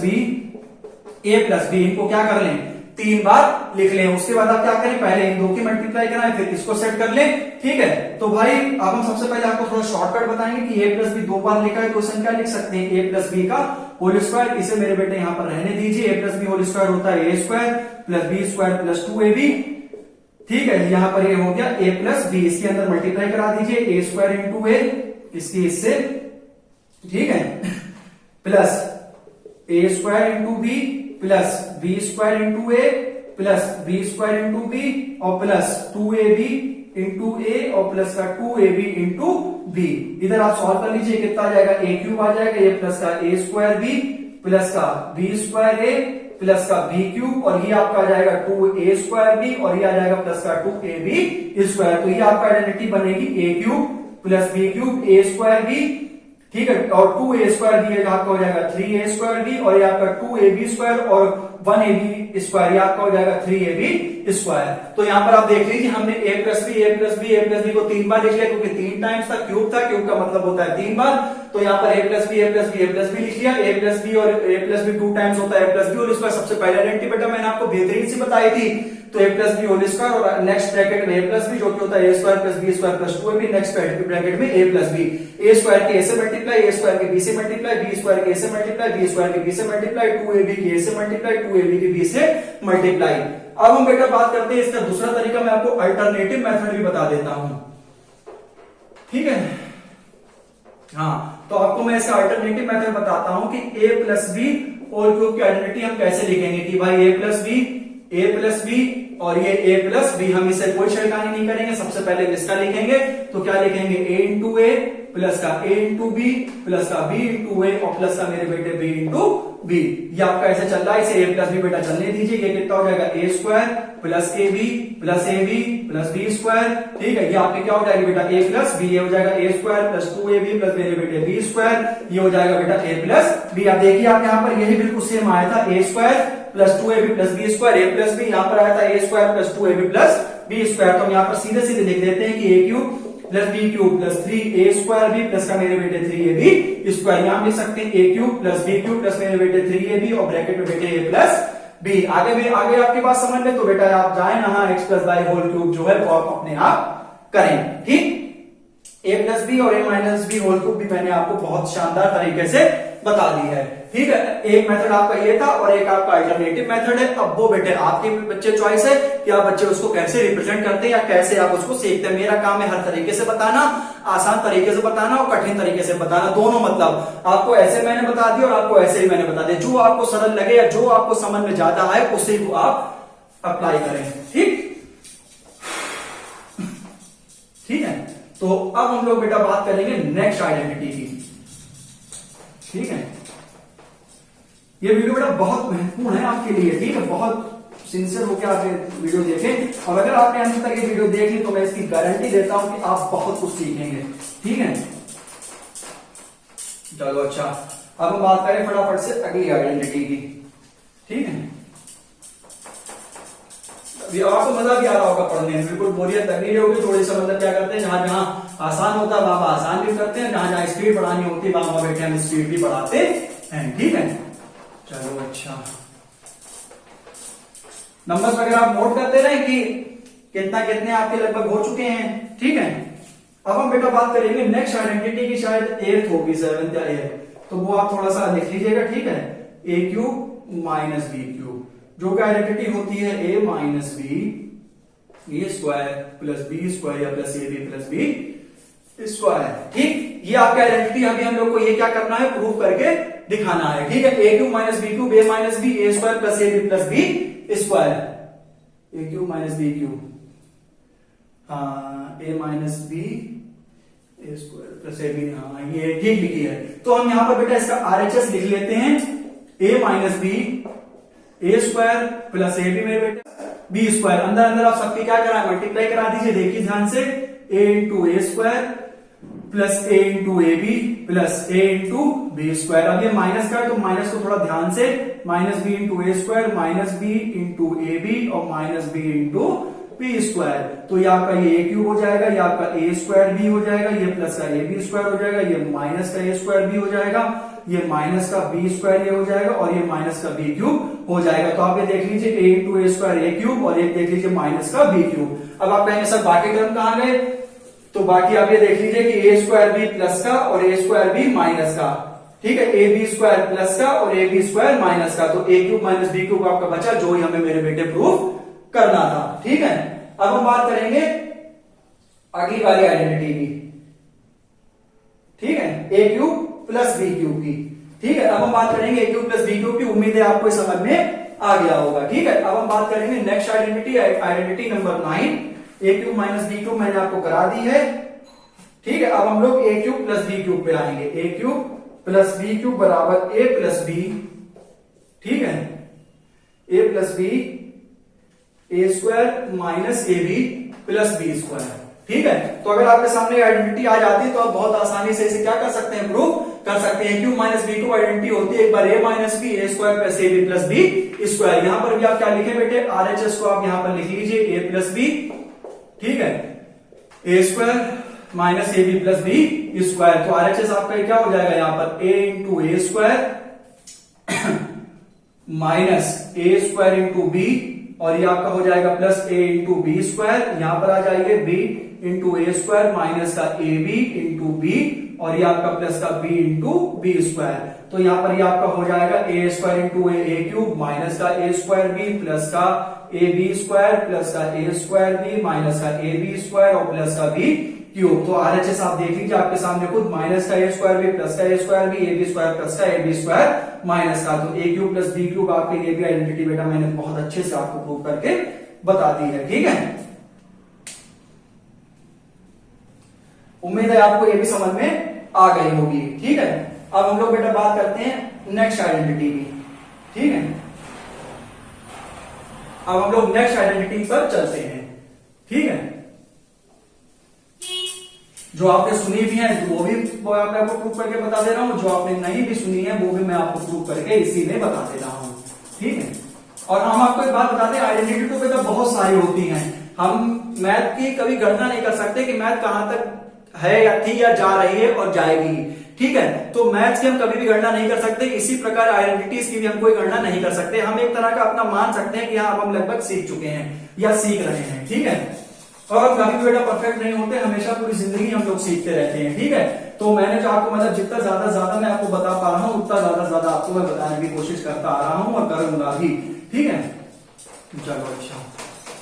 बी इनको क्या कर लें, 3 बार लिख लें। उसके बाद आप क्या करें, पहले इन दो की मल्टीप्लाई कराएं, फिर इसको सेट कर लें। ठीक है, तो भाई अब हम सबसे पहले आपको थोड़ा शॉर्टकट बताएंगे कि a प्लस बी 2 बार लिखा है तो इसमें क्या लिख सकते हैं, a प्लस बी का होल स्क्वायर। इसे मेरे बेटे यहाँ पर रहने दीजिए। a plus B whole square होता है a square plus B square plus 2ab। ठीक है, यहाँ पर ये हो गया a प्लस बी, इसके अंदर मल्टीप्लाई करा दीजिए, a स्क्वायर इंटू ए इसकी इससे, ठीक है, plus a square into B plus B square into A plus B square into B और प्लस 2ab इंटू ए और प्लस का 2ab इंटू बी। इधर आप सॉल्व कर लीजिए, कितना आ जाएगा, a क्यूब आ जाएगा, ये प्लस का a स्क्वायर बी प्लस का बी स्क्वायर ए प्लस का बी क्यूब और ये आपका आ जाएगा 2a स्क्वायर बी और ये आ जाएगा प्लस का 2ab स्क्वायर। तो ये आपका आइडेंटिटी बनेगी a cube plus B cube a square B, ठीक है, और 2a स्क्वायर बी आपका हो जाएगा 3a स्क्वायर बी और ये आपका 2ab स्क्वायर और 1ab स्क्वायर ये आपका हो जाएगा 3ab स्क्वायर। तो यहाँ पर आप देख लीजिए हमने a प्लस बी को 3 बार लिख लिया क्योंकि 3 टाइम्स था, क्यूब का मतलब होता है 3 बार। तो यहाँ पर a प्लस बी लिख लिया, a प्लस बी और a प्लस बी 2 टाइम्स होता है a plus B whole square. सबसे पहले आइडेंटिटी बेटा मैंने आपको बेहतरीन सी बताई थी। तो a plus B whole square और नेक्स्ट ब्रैकेट में a प्लस बी जो कि होता है a square plus B square plus 2ab, next bracket में a plus B, a square के a से मल्टीप्लाई, a स्क्वायर के b से मल्टीप्लाई, b स्क्वायर के a से मल्टीप्लाई, b स्क्वायर के b से मल्टीप्लाई, 2ab के a से मल्टीप्लाई, 2ab के b से मल्टीप्लाई। अब हम बेटा बात करते हैं इसका दूसरा तरीका, मैं आपको अल्टरनेटिव मेथड भी बता देता हूं, ठीक है। हाँ, तो आपको मैं इसका अल्टरनेटिव मेथड बताता हूं कि a प्लस बी और क्यूब की आइडेंटिटी हम कैसे लिखेंगे कि भाई a प्लस बी और ये a प्लस बी, हम इसे कोई छेड़खानी नहीं करेंगे। सबसे पहले इसका लिखेंगे तो क्या लिखेंगे, a इंटू ए प्लस का a इंटू बी प्लस का b इंटू ए और प्लस का मेरे बेटे b इंटू बी। ये आपका ऐसे चल रहा है, इसे a प्लस बी बेटा चलने दीजिए। ये कितना हो जाएगा, a square plus A B plus B square, ठीक है। ये आपके क्या हो जाएगा बेटा, a प्लस बी, ये हो जाएगा a square plus 2ab plus मेरे बेटे b स्क्वायर, ये हो जाएगा बेटा a प्लस बी। अब देखिए आप यहाँ पर यही बिल्कुल सेम आया था, a square plus 2ab plus B square, a plus B, यहाँ पर आया था a square plus 2ab plus B square. तो हम यहाँ पर सीधे सीधे लिख देते हैं कि a cube plus B cube plus 3a square B plus का मेरे बेटे 3ab स्क्वायर। यहाँ लिख सकते हैं a cube plus B cube plus मेरे बेटे 3ab और ब्रैकेट में बेटे a प्लस बी। आगे आपकी बात समझ में, तो बेटा आप जाए ना x plus Y whole cube जो है वो आप अपने आप करें, ठीक। a प्लस बी और a minus B whole cube भी मैंने आपको बहुत शानदार तरीके से बता दी है, ठीक है। एक मेथड आपका ये था और एक आपका अल्टरनेटिव मेथड है। अब वो बेटे आपके बच्चे चॉइस है कि आप बच्चे उसको कैसे रिप्रेजेंट करते हैं या कैसे आप उसको सीखते हैं। मेरा काम है हर तरीके से बताना, आसान तरीके से बताना और कठिन तरीके से बताना, दोनों। मतलब आपको ऐसे मैंने बता दिया और आपको ऐसे ही मैंने बता दिया। जो आपको सरल लगे या जो आपको समझ में ज्यादा आए उसे को आप अप्लाई करें, ठीक है। तो अब हम लोग बेटा बात करेंगे नेक्स्ट आइडेंटिटी की, ठीक है। ये वीडियो बेटा बहुत महत्वपूर्ण है आपके लिए, ठीक है। बहुत सिंसियर होकर आप ये वीडियो देखें और अगर आपने अंत तक ये वीडियो देख ली तो मैं इसकी गारंटी देता हूं कि आप बहुत कुछ सीखेंगे, ठीक है। चलो अच्छा, अब हम बात करें फटाफट से अगली आइडेंटिटी की, ठीक है। आपको मजा भी आ रहा होगा पढ़ने में, बिल्कुल बोरियत लग रही होगी थोड़ी सा। मतलब क्या करते हैं, जहां जहां आसान होता है वहां आसान भी करते हैं, जहां जहां स्पीड बढ़ानी होती है वहां बैठे हम स्पीड भी बढ़ाते हैं, ठीक है। चलो अच्छा, नंबर्स वगैरह आप नोट करते रहे कि कितने आपके लगभग हो चुके हैं, ठीक है। अब हम बेटा बात करेंगे नेक्स्ट आइडेंटिटी की, शायद 8th होगी, 7th या 8th, तो वो आप थोड़ा सा लिख लीजिएगा, ठीक है। a cube minus B cube, जो कि आइडेंटिटी होती है a minus B A square plus B square या plus A B plus B square, ठीक। ये आपकी आइडेंटिटी, अभी हम लोग को ये क्या करना है, प्रूव करके दिखाना है, ठीक है। a cube minus B cube, a minus B A square plus A B plus B square, a cube minus B cube, हाँ, a minus B A square plus A B, हाँ ये ठीक लिखी है। तो हम यहां पर बेटा इसका RHS लिख लेते हैं, a minus B A square plus A B मेरे बेटे बी स्क्वायर। अंदर अंदर आप सबकी क्या करा, मल्टीप्लाई करा दीजिए। देखिए ध्यान से, a into A square plus A into A B plus A into B square. अब ये माइनस का है तो माइनस को थोड़ा ध्यान से, minus B into A square minus B into A B और minus B into B square. तो ये आपका ये ए क्यूब हो जाएगा, ये आपका ए स्क्वायर बी हो जाएगा, ये प्लस का ए बी स्क्वायर हो जाएगा, ये माइनस का ए स्क्वायर बी हो जाएगा, ये माइनस का बी स्क्वायर ये हो जाएगा और ये माइनस का बी क्यूब हो जाएगा। तो आप ये देख लीजिए A into A square A cube और एक देख लीजिए माइनस का बी क्यूब। अब आप कहेंगे सर बाकी टर्म कहां गए, तो बाकी आप ये देख लीजिए कि ए स्क्वायर बी प्लस का और ए स्क्वायर बी माइनस का, ठीक है। ए बी स्क्वायर प्लस का और ए बी स्क्वायर माइनस का, तो A cube minus B cube आपका बचा, जो ही हमें मेरे बेटे प्रूफ करना था, ठीक है। अब हम बात करेंगे अगली वाली आइडेंटिटी की, ठीक है, ए क्यूब प्लस बी क्यूब की, ठीक है। अब हम बात करेंगे ए क्यूब प्लस बी क्यूब की, उम्मीद है आपको समझ में आ गया होगा, ठीक है। अब हम बात करेंगे नेक्स्ट आइडेंटिटी, आइडेंटिटी नंबर 9, ए क्यूब माइनस बी क्यूब मैंने आपको करा दी है, ठीक है। अब हम लोग A cube plus B cube पे आएंगे, A cube plus B cube बराबर ए प्लस बी, ठीक है, A plus B A square minus A B plus B square, ठीक है, तो अगर आपके सामने आइडेंटिटी आ जाती है तो आप बहुत आसानी से इसे क्या कर सकते हैं, प्रूव कर सकते हैं। Cube minus B two identity होती है एक बार A minus B A square plus A B plus B square. यहां पर भी आप क्या लिखे बेटे, आरएचएस को आप यहां पर लिख लीजिए ए प्लस बी, ठीक है, A square minus A B plus B square. तो आरएचएस आपका क्या हो जाएगा यहां पर, A into A square minus A square into B, और ये आपका हो जाएगा प्लस ए इंटू बी स्क्वायर। यहां पर आ जाएंगे B into A square minus का ए बी इंटू बी, और ये आपका प्लस का बी इंटू बी स्क्वायर। तो यहां पर ये आपका हो जाएगा A square into A cube minus का ए स्क्वायर बी प्लस का ए बी स्क्वायर प्लस का ए स्क्वायर बी माइनस का ए बी स्क्वायर और प्लस का बी क्यूब। तो आरएचएस आप देख लीजिए आपके सामने खुद, माइनस का ए स्क्वायर बी प्लस का A square B A B square plus का ए बी स्क्वायर माइनस का, तो A cube plus B cube आपके ये भी आइडेंटिटी बेटा मैंने बहुत अच्छे से आपको प्रूव करके बता दी है। ठीक है, उम्मीद है आपको ये भी समझ में आ गई होगी। ठीक है, अब हम लोग बेटा बात करते हैं नेक्स्ट आइडेंटिटी की। ठीक है, अब हम लोग नेक्स्ट आइडेंटिटी पर चलते हैं। ठीक है, जो आपने सुनी भी है वो भी मैं आपको प्रूव करके बता दे रहा हूं, जो आपने नहीं भी सुनी है वो भी मैं आपको प्रूव करके इसी में बता दे रहा हूं। ठीक है, और हम आपको एक बात बता दें, आइडेंटिटी तो बेटा बहुत सारी होती हैं, हम मैथ की कभी गणना नहीं कर सकते कि मैथ कहां तक है या थी या जा रही है और जाएगी। ठीक है, तो मैथ्स की हम कभी भी गणना नहीं कर सकते, इसी प्रकार आइडेंटिटीज की भी हम कोई गणना नहीं कर सकते। हम एक तरह का अपना मान सकते हैं कि हाँ अब हम लगभग सीख चुके हैं या सीख रहे हैं। ठीक है, और हम कभी भी बेटा परफेक्ट नहीं होते, हमेशा पूरी जिंदगी हम लोग सीखते रहते हैं। ठीक है, तो मैंने जो आपको मतलब जितना ज्यादा मैं आपको बता पा रहा हूं उतना ज्यादा आपको मैं बताने की कोशिश करता आ रहा हूं और करूंगा भी। ठीक है, चलो अच्छा,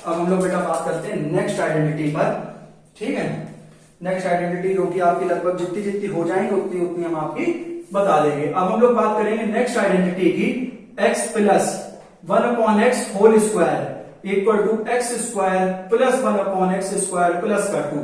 अब हम लोग बेटा बात करते हैं नेक्स्ट आइडेंटिटी पर। ठीक है, नेक्स्ट आइडेंटिटी जो कि आपकी लगभग जितनी हो जाएंगे उतनी हम आपकी बता देंगे। अब हम लोग बात करेंगे नेक्स्ट आइडेंटिटी की, x plus 1/x whole square equal to X square plus 1/x square plus का 2।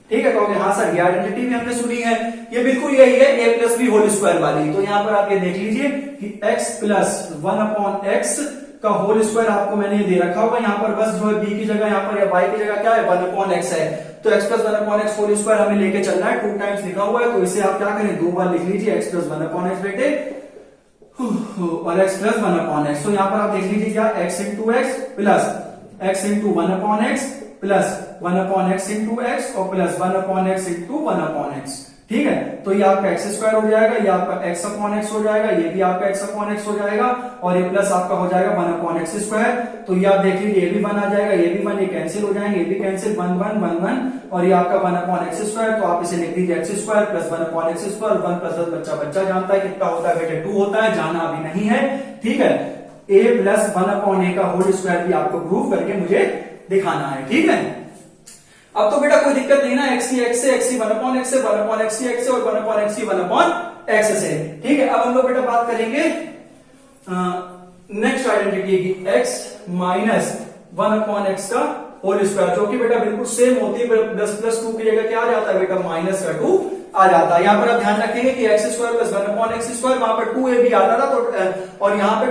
ठीक है, कहोगे हाँ सर ये आइडेंटिटी भी हमने सुनी है, ये बिल्कुल यही है a plus B whole square वाली। तो यहां पर आप ये देख लीजिए कि x प्लस 1/x का होल स्क्वायर आपको मैंने ये दे रखा होगा, यहाँ पर बस जो है b की जगह यहाँ पर या y की जगह क्या है 1/x है, तो x plus 1/x whole square हमें लेके चलना है, 2 टाइम्स लिखा हुआ है, तो इसे आप क्या करें 2 बार लिख लीजिए x प्लस 1/x बेटे और x प्लस 1/x। तो यहाँ पर आप देख लीजिए क्या x into x plus x into 1/x plus 1/x into x और प्लस 1/x इंटू 1/x। ठीक है, तो ये आपका एक्स स्क्वायर हो जाएगा, ये आपका x अपॉन एक्स हो जाएगा, ये भी आपका x अपॉन एक्स हो जाएगा और ये प्लस आपका हो जाएगा 1/x स्क्वायर। तो ये आप देख लीजिए ये भी 1 आ जाएगा, ये भी 1, ये कैंसिल हो जाएंगे, ये भी कैंसिल, 1 1 1 1 और ये आपका 1/x स्क्वायर। तो आप इसे लिख दीजिए x square plus 1/x square, 1 plus बच्चा जानता है कितना होता है बेटे 2 होता है, जाना अभी नहीं है। ठीक है, a प्लस 1/a का होल स्क्वायर भी आपको प्रूव करके मुझे दिखाना है। ठीक है, अब तो बेटा कोई दिक्कत नहीं ना, x की x से, x की 1/x से, 1/x की x से और 1/x की 1/x से। ठीक है, अब हम लोग बेटा बात करेंगे नेक्स्ट आइडेंटिटी की, x माइनस 1/x का होल स्क्वायर, जो कि बेटा बिल्कुल सेम होती है, प्लस 2 की जगह क्या आ जाता है बेटा माइनस का 2 आ जाता है। यहाँ पर आप ध्यान रखेंगे कि x square plus 1/x square, वहां पर 2a भी आता था, तो और यहाँ पे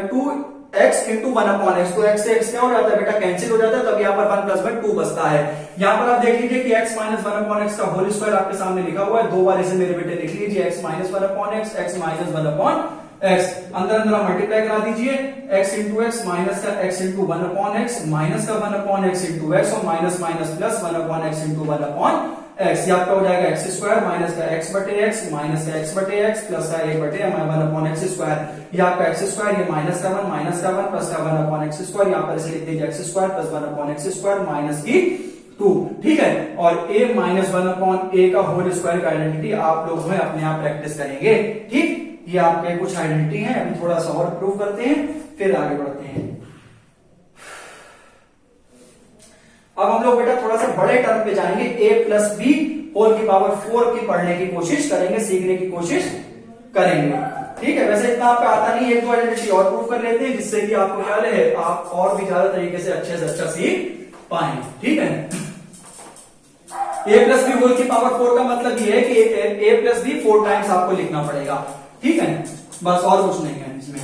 2x इंटू 1/x, तो x से x क्या हो जाता है बेटा कैंसिल हो जाता है, तब यहाँ पर 1 प्लस 1 2 बचता है। यहाँ पर आप देख लीजिए कि x माइनस 1/x का होल स्क्वायर आपके सामने लिखा हुआ है, 2 बार इसे मेरे बेटे लिख लीजिए, x minus 1/x, x minus 1/x, अंदर मल्टीप्लाई करा दीजिए, x इंटू एक्स माइनस का x इंटू 1/x माइनस का 1/x इंटू एक्स और minus minus plus 1/x into 1/x, ये आपका हो जाएगा x स्क्वायर माइनस का x बटे x माइनस का x बटे x प्लस का 1 बटे 1/x स्क्वायर, ये आपका x स्क्वायर, ये माइनस का 1 प्लस का 1/x स्क्वायर, यहाँ पर इसे लिख दीजिए x square plus 1/x square minus की 2। ठीक है, और a माइनस 1/a का होल स्क्वायर का आइडेंटिटी आप लोग में अपने आप प्रैक्टिस करेंगे। ठीक, ये आपके कुछ आइडेंटिटी है, अभी थोड़ा सा और प्रूव करते हैं फिर आगे बढ़ते हैं। अब हम लोग बेटा थोड़ा सा बड़े टर्म पे जाएंगे, a प्लस बी होल की पावर 4 की पढ़ने की कोशिश करेंगे, सीखने की कोशिश करेंगे। ठीक है, वैसे इतना आपका आता नहीं है, 1-2 आइडेंटिटी और प्रूव कर लेते हैं जिससे कि आपको क्या है आप और भी ज्यादा तरीके से अच्छे सीख पाए। ठीक है, a प्लस बी होल की पावर 4 का मतलब ये है कि a प्लस बी 4 टाइम्स आपको लिखना पड़ेगा। ठीक है, बस और कुछ नहीं है इसमें।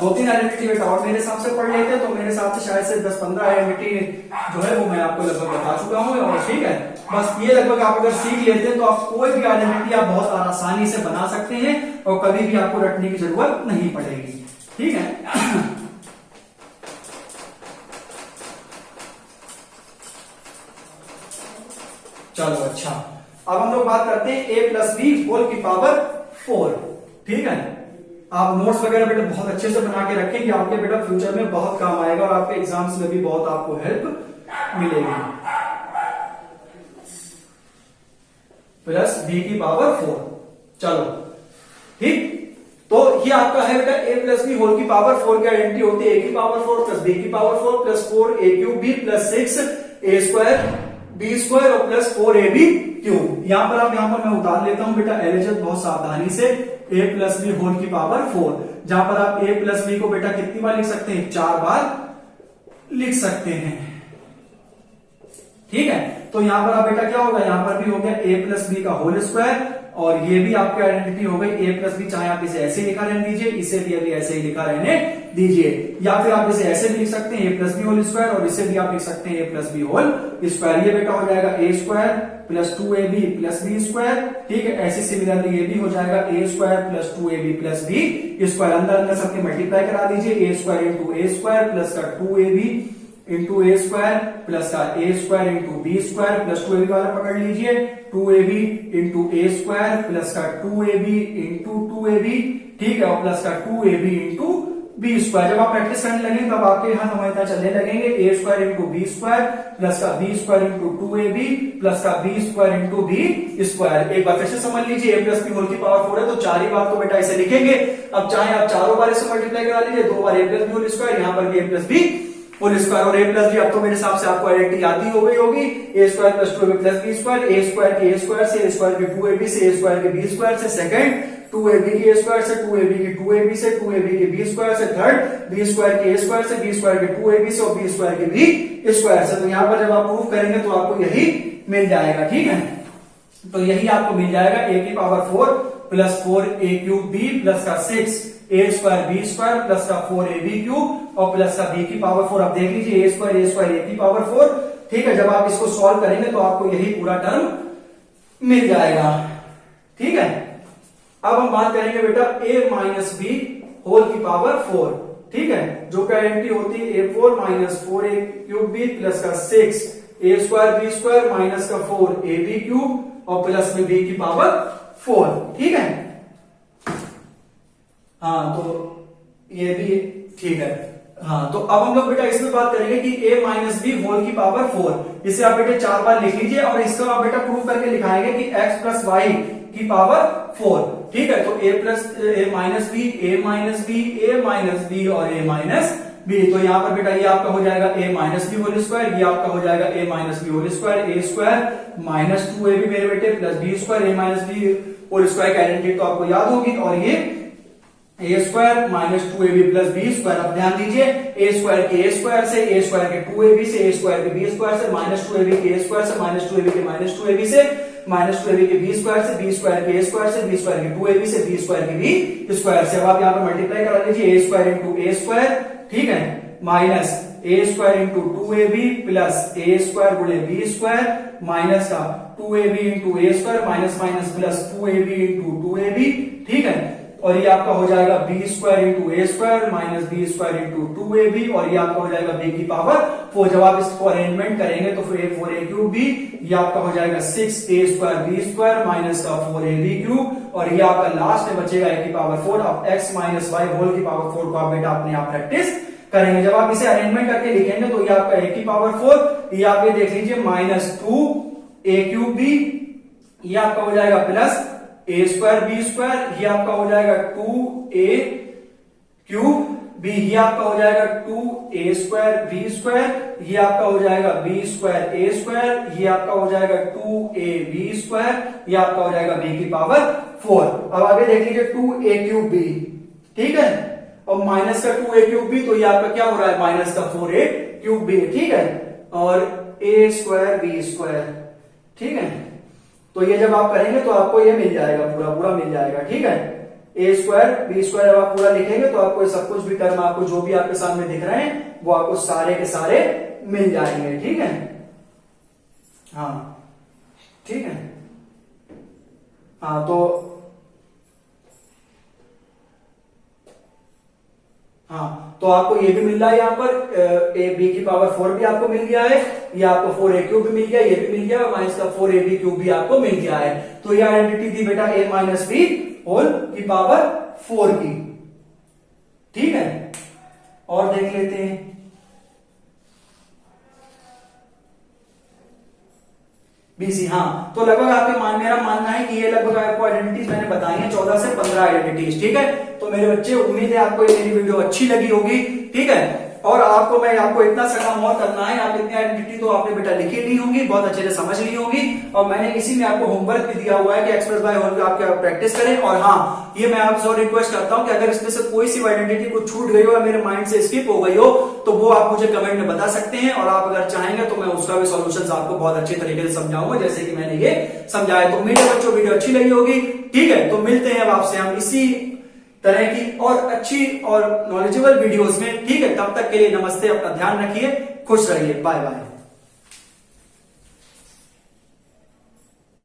2-3 आइडेंटिटी बेटा और मेरे हिसाब से पढ़ लेते हैं, तो मेरे हिसाब से शायद से 10-15 आइडेंटिटी जो है वो मैं आपको लगभग बता चुका हूँ। और ठीक है, बस ये लगभग आप अगर सीख लेते हैं तो आप कोई भी आइडेंटिटी आप बहुत आसानी से बना सकते हैं और कभी भी आपको रटने की जरूरत नहीं पड़ेगी। ठीक है। चलो अच्छा, अब हम लोग बात करते हैं a प्लस बी होल की पावर 4। ठीक है, आप नोट्स वगैरह बेटा बहुत अच्छे से बना के रखें कि आपके बेटा फ्यूचर में बहुत काम आएगा और आपके एग्जाम्स में भी बहुत आपको हेल्प मिलेगी। प्लस बी की पावर 4। चलो ठीक, तो ये आपका है बेटा a प्लस बी होल की पावर 4 की आइडेंटिटी होती है a की पावर 4 प्लस b की power 4 plus 4a cube b plus 6a square b square और प्लस 4ab क्यूब। यहां पर मैं उतार लेता हूं बेटा एलएचएस बहुत सावधानी से। a प्लस बी होल की पावर 4, जहां पर आप a प्लस बी को बेटा कितनी बार लिख सकते हैं? 4 बार लिख सकते हैं। ठीक है, तो यहां पर आप बेटा क्या होगा, यहां पर भी हो गया a प्लस बी का होल स्क्वायर और ये भी आपकी आइडेंटिटी हो गई a प्लस बी। चाहे आप इसे ऐसे लिखा रहने दीजिए, इसे भी अभी ऐसे ही लिखा रहने दीजिए, या फिर आप इसे ऐसे भी लिख सकते हैं a plus B whole square और इसे भी आप लिख सकते हैं a plus B whole square. ये बेटा हो जाएगा a square plus 2ab plus B square. ठीक है, ऐसे सिमिलरली ये भी हो जाएगा a square plus 2ab plus B square. अंदर अंदर सबके मल्टीप्लाई करा दीजिए, a square into a square plus का 2ab into A square plus का A square into B square plus 2ab वाला पकड़ लीजिए, 2ab into A square plus का 2ab इंटू 2ab। ठीक है, और प्लस का 2ab इंटू बी स्क्वायर। जब आप प्रैक्टिस करने लगेंगे तब आपके यहाँ समझना चलने लगेंगे, A square into B square plus का B square into 2ab plus का B square into B square. एक बार फिर से समझ लीजिए, ए प्लस बी होल की पावर 4 है तो 4 ही बार तो बेटा इसे लिखेंगे। अब चाहे आप चारों बार इसे मल्टीप्लाई करा लीजिए, 2 बार ए प्लस बी होल स्क्वायर, यहाँ पर भी ए प्लस बी होल स्क्वायर और a प्लस बी। अब तो मेरे हिसाब से आपको आइडेंटिटी आती हो गई होगी, a square plus 2ab plus B square, a square के a स्क्वायर से, a स्क्वायर के 2ab से, a स्क्वायर के b स्क्वायर से, सेकंड 2ab की a स्क्वायर से, 2ab की 2ab से, 2ab के b स्क्वायर से, थर्ड b स्क्वायर के a स्क्वायर से, b स्क्वायर के 2ab से और b स्क्वायर के b स्क्वायर से। तो यहाँ पर जब आप प्रूफ करेंगे तो आपको यही मिल जाएगा। ठीक है, तो यही आपको मिल जाएगा a की power 4 plus 4a cube b plus का 6a square B square plus का 4ab क्यूब और प्लस का b की पावर 4। अब देख लीजिए a स्क्वायर a की पावर 4। ठीक है, जब आप इसको सॉल्व करेंगे तो आपको यही पूरा टर्म मिल जाएगा। ठीक है, अब हम बात करेंगे बेटा a माइनस बी होल की पावर 4। ठीक है, जो कि आइडेंटिटी होती है a4 minus 4a cube b plus का 6a square B square minus का 4ab क्यूब और प्लस में b की पावर 4। ठीक है, हाँ तो ये भी ठीक है। हाँ, तो अब हम लोग बेटा इसमें बात करेंगे कि a माइनस बी होल की पावर 4। इसे आप बेटे 4 बार लिख लीजिए और इसको आप बेटा प्रूव करके लिखाएंगे कि x प्लस वाई की पावर 4। ठीक है, तो a plus a minus B, a minus B, a minus B और a माइनस बी। तो यहाँ पर बेटा ये आपका हो जाएगा a minus B whole square, ये आपका हो जाएगा a minus B whole square, a square minus 2ab मेरे बेटे plus B square, a minus B whole square की आइडेंटिटी तो आपको याद होगी, और ये a square minus 2ab plus B square. अब ध्यान दीजिए, a स्क्वायर के a स्क्वायर से, a स्क्वायर के 2ab से, a स्क्वायर के b स्क्वायर से, माइनस 2ab के a स्क्वायर से, माइनस 2ab के माइनस 2ab से, माइनस 2ab के b स्क्वायर से, b स्क्वायर के a स्क्वायर से, b स्क्वायर के 2ab से, b स्क्वायर के b स्क्वायर से। अब आप यहाँ पर मल्टीप्लाई करा लीजिए, a square into a square. ठीक है, minus a square into 2ab plus a square गुणे b स्क्वायर माइनस का 2ab into a square minus minus plus 2ab into 2ab। ठीक है, और ये आपका हो जाएगा b square into a square minus b square into 2ab और ये आपका हो जाएगा b की पावर 4। जब आप इसको अरेंजमेंट करेंगे तो फिर 4a क्यूब b, ये आपका हो जाएगा 6a square b square minus का 4ab क्यूब और ये आपका लास्ट में बचेगा a की पावर 4। अब x माइनस वाई होल की पावर 4 को आप बेटा अपने आप प्रैक्टिस करेंगे। जब आप इसे अरेंजमेंट करके लिखेंगे तो ये आपका a की पावर 4, ये आप ये देख लीजिए माइनस 2a क्यूब b, ये आपका हो जाएगा plus a square B square, ये आपका हो जाएगा 2a क्यूब b, ये आपका हो जाएगा 2a स्क्वायर बी स्क्वायर, ये आपका हो जाएगा b स्क्वायर a स्क्वायर, ये आपका हो जाएगा 2ab स्क्वायर, ये आपका हो जाएगा b की पावर 4। अब आगे देख लीजिए 2a क्यूब b। ठीक है, और माइनस का 2a क्यूब b, तो ये आपका क्या हो रहा है माइनस का 4a क्यूब b। ठीक है, और a स्क्वायर बी स्क्वायर। ठीक है, तो ये जब आप करेंगे तो आपको ये मिल जाएगा, पूरा पूरा मिल जाएगा। ठीक है, ए स्क्वायर बी स्क्वायर आप पूरा लिखेंगे तो आपको सब कुछ भी टर्म आपको जो भी आपके सामने दिख रहे हैं वो आपको सारे के सारे मिल जाएंगे। ठीक है, हाँ ठीक है, हाँ तो हाँ तो आपको ये भी मिल रहा है यहाँ पर ए बी की पावर 4 भी आपको मिल गया है, ये आपको 4a क्यूब भी मिल गया, ये भी मिल गया और माइनस का 4ab क्यूब भी आपको मिल गया है। तो ये आइडेंटिटी थी बेटा a माइनस बी होल की पावर 4 की। ठीक है, और देख लेते हैं। बीसी, हाँ तो लगभग आपके मेरा मानना है कि ये लगभग आपको आइडेंटिटीज मैंने बताई हैं 14 से 15 आइडेंटिटीज। ठीक है, तो मेरे बच्चे उम्मीद है आपको ये मेरी वीडियो अच्छी लगी होगी। ठीक है, और आपको इतना सा काम और करना है, आप इतनी आइडेंटिटी तो आपने बेटा लिखी ली होंगी, बहुत अच्छे से समझ ली होगी, और मैंने इसी में आपको होमवर्क भी दिया हुआ है कि एक्सप्रेस बाय होल आप क्या प्रैक्टिस करें। और हाँ, ये मैं आपसे और रिक्वेस्ट करता हूं कि अगर इसमें से कोई सी आइडेंटिटी को छूट गई हो या मेरे माइंड से स्किप हो गई हो तो वो आप मुझे कमेंट में बता सकते हैं, और आप अगर चाहेंगे तो मैं उसका भी सॉल्यूशन आपको बहुत अच्छे तरीके से समझाऊंगा जैसे कि मैंने ये समझाया। तो मेरे बच्चों वीडियो अच्छी लगी होगी। ठीक है, तो मिलते हैं अब आपसे हम इसी तरह की और अच्छी और नॉलेजेबल वीडियोस में। ठीक है, तब तक के लिए नमस्ते, अपना ध्यान रखिए, खुश रहिए, बाय बाय।